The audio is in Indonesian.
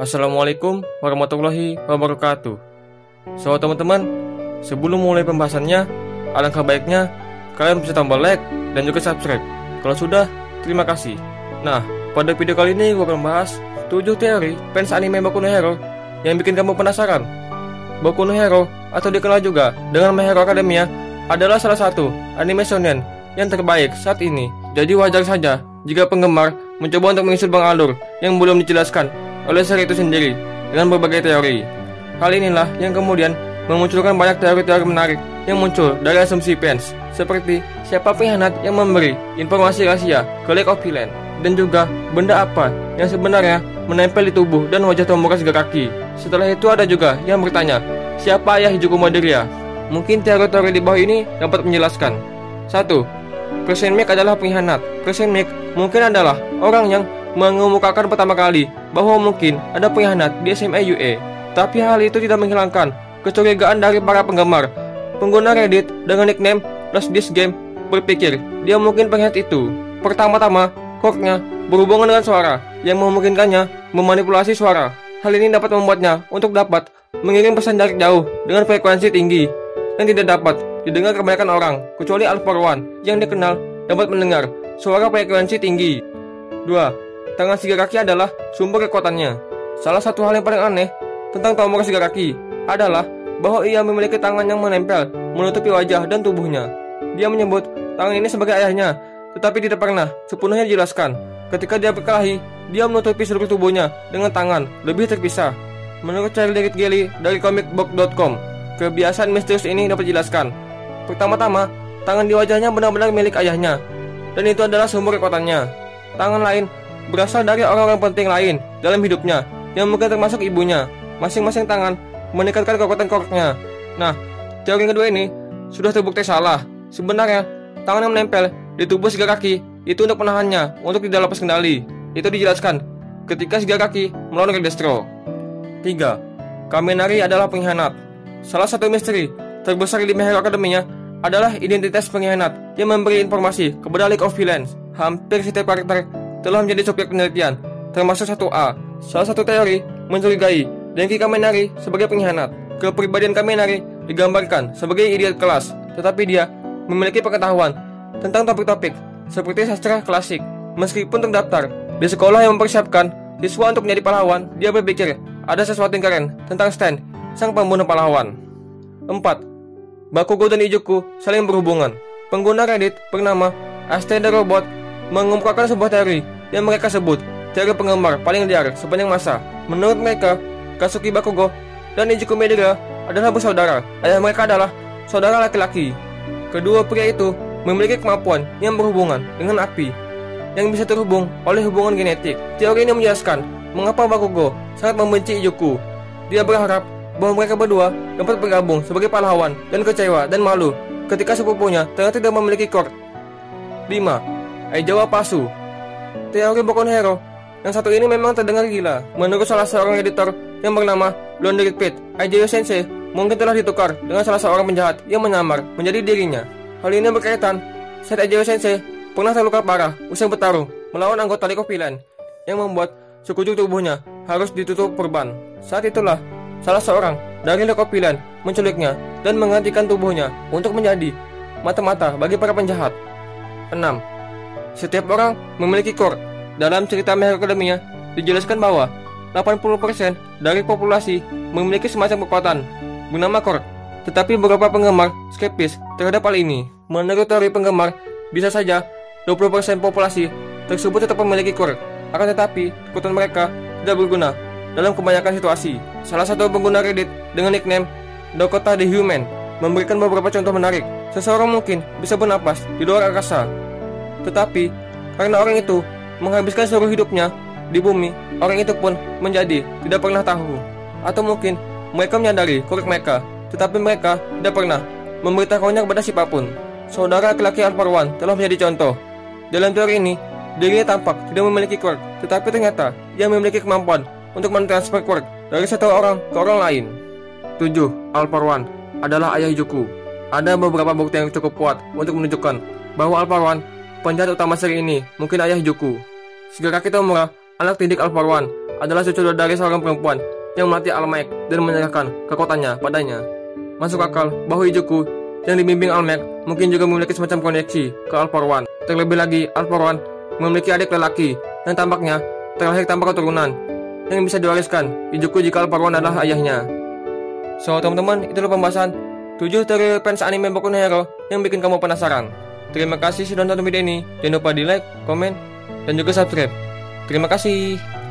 Assalamualaikum warahmatullahi wabarakatuh. So teman-teman, sebelum mulai pembahasannya, alangkah baiknya kalian bisa tombol like dan juga subscribe. Kalau sudah, terima kasih. Nah, pada video kali ini gue akan bahas 7 teori fans anime Boku no Hero yang bikin kamu penasaran. Boku no Hero atau dikenal juga dengan My Hero Academia adalah salah satu anime shonen yang terbaik saat ini. Jadi wajar saja jika penggemar mencoba untuk mengisi lubang alur yang belum dijelaskan oleh seri itu sendiri dengan berbagai teori. Hal inilah yang kemudian memunculkan banyak teori-teori menarik yang muncul dari asumsi fans, seperti siapa pengkhianat yang memberi informasi rahasia ke Lake of Villain, dan juga benda apa yang sebenarnya menempel di tubuh dan wajah Tomura Shigaraki. Setelah itu ada juga yang bertanya, siapa ayah Izuku Midoriya? Mungkin teori-teori di bawah ini dapat menjelaskan. 1. Crescent Maid adalah pengkhianat. Crescent Maid mungkin adalah orang yang mengemukakan pertama kali bahwa mungkin ada pengkhianat di SMA UA. Tapi hal itu tidak menghilangkan kecurigaan dari para penggemar. Pengguna Reddit dengan nickname Lost This Game berpikir dia mungkin pengkhianat itu. Pertama-tama, quirk-nya berhubungan dengan suara yang memungkinkannya memanipulasi suara. Hal ini dapat membuatnya untuk dapat mengirim pesan jarak jauh dengan frekuensi tinggi yang tidak dapat didengar kebanyakan orang, kecuali All For One yang dikenal dapat mendengar suara frekuensi tinggi. 2. Tangan Shigaraki adalah sumber kekuatannya. Salah satu hal yang paling aneh tentang Tomura Shigaraki adalah bahwa ia memiliki tangan yang menempel menutupi wajah dan tubuhnya. Dia menyebut tangan ini sebagai ayahnya, tetapi tidak pernah sepenuhnya dijelaskan. Ketika dia berkelahi, dia menutupi seluruh tubuhnya dengan tangan lebih terpisah. Menurut Charlie Gelly dari comicbook.com, kebiasaan misterius ini dapat dijelaskan. Pertama-tama, tangan di wajahnya benar-benar milik ayahnya, dan itu adalah sumber kekuatannya. Tangan lain berasal dari orang-orang penting lain dalam hidupnya, yang mungkin termasuk ibunya. Masing-masing tangan meningkatkan kekuatan quirk-nya. Nah, teori kedua ini sudah terbukti salah. Sebenarnya, tangan yang menempel di tubuh Shigaraki itu untuk menahannya untuk tidak lepas kendali. Itu dijelaskan ketika Shigaraki melawan Red Destro. 3. Kaminari adalah pengkhianat. Salah satu misteri terbesar di My Hero Academia adalah identitas pengkhianat yang memberi informasi kepada League of Villains. Hampir setiap karakter telah menjadi subjek penelitian, termasuk 1A. Salah satu teori mencurigai Denki Kaminari sebagai pengkhianat. Kepribadian Kaminari digambarkan sebagai idiot kelas, tetapi dia memiliki pengetahuan tentang topik-topik seperti sastra klasik. Meskipun terdaftar di sekolah yang mempersiapkan siswa untuk menjadi pahlawan, dia berpikir ada sesuatu yang keren tentang Stan, sang pembunuh pahlawan. 4. Bakugo dan Izuku saling berhubungan. Pengguna Reddit bernama Astrid the Robot mengemukakan sebuah teori yang mereka sebut teori penggemar paling liar sepanjang masa. Menurut mereka, Katsuki Bakugo dan Izuku Midoriya adalah bersaudara. Ayah mereka adalah saudara laki-laki. Kedua pria itu memiliki kemampuan yang berhubungan dengan api yang bisa terhubung oleh hubungan genetik. Teori ini menjelaskan mengapa Bakugo sangat membenci Izuku. Dia berharap bahwa mereka berdua dapat bergabung sebagai pahlawan dan kecewa dan malu ketika sepupunya ternyata tidak memiliki quirk. 5. Aizawa palsu. Teori Boku no Hero yang satu ini memang terdengar gila. Menurut salah seorang editor yang bernama Laundry Pit, Aizawa Sensei mungkin telah ditukar dengan salah seorang penjahat yang menyamar menjadi dirinya. Hal ini berkaitan saat Aizawa Sensei pernah terluka parah usai bertarung melawan anggota League of Villains yang membuat sekujur tubuhnya harus ditutup perban. Saat itulah salah seorang dari League of Villains menculiknya dan menggantikan tubuhnya untuk menjadi mata-mata bagi para penjahat. 6. Setiap orang memiliki quirk. Dalam cerita My Hero Academia dijelaskan bahwa 80% dari populasi memiliki semacam kekuatan bernama quirk. Tetapi beberapa penggemar skeptis terhadap hal ini. Menurut teori penggemar, bisa saja 20% populasi tersebut tetap memiliki quirk, akan tetapi kekuatan mereka tidak berguna dalam kebanyakan situasi. Salah satu pengguna Reddit dengan nickname Dakota the Human memberikan beberapa contoh menarik. Seseorang mungkin bisa bernapas di luar angkasa, tetapi karena orang itu menghabiskan seluruh hidupnya di bumi, orang itu pun menjadi tidak pernah tahu. Atau mungkin mereka menyadari quirk mereka, tetapi mereka tidak pernah memberitahunya kepada siapapun. Saudara laki-laki All For One telah menjadi contoh. Dalam teori ini, dirinya tampak tidak memiliki quirk, tetapi ternyata ia memiliki kemampuan untuk mentransfer quirk dari satu orang ke orang lain. 7. All For One adalah ayah Izuku. Ada beberapa bukti yang cukup kuat untuk menunjukkan bahwa All For One, penjahat utama seri ini, mungkin ayah Izuku. Shigaraki Tomura, anak didik All For One, adalah cucu dari seorang perempuan yang melatih Almec dan menyerahkan kekuatannya padanya. Masuk akal bahwa Izuku yang dibimbing Almec mungkin juga memiliki semacam koneksi ke All-For-One. Terlebih lagi, All-For-One memiliki adik lelaki yang tampaknya terlahir tanpa keturunan yang bisa diwariskan Izuku jika All-For-One adalah ayahnya. So teman-teman, itulah pembahasan 7 teori fans anime Boku no Hero yang bikin kamu penasaran. Terima kasih sudah nonton video ini. Jangan lupa di like, komen, dan juga subscribe. Terima kasih.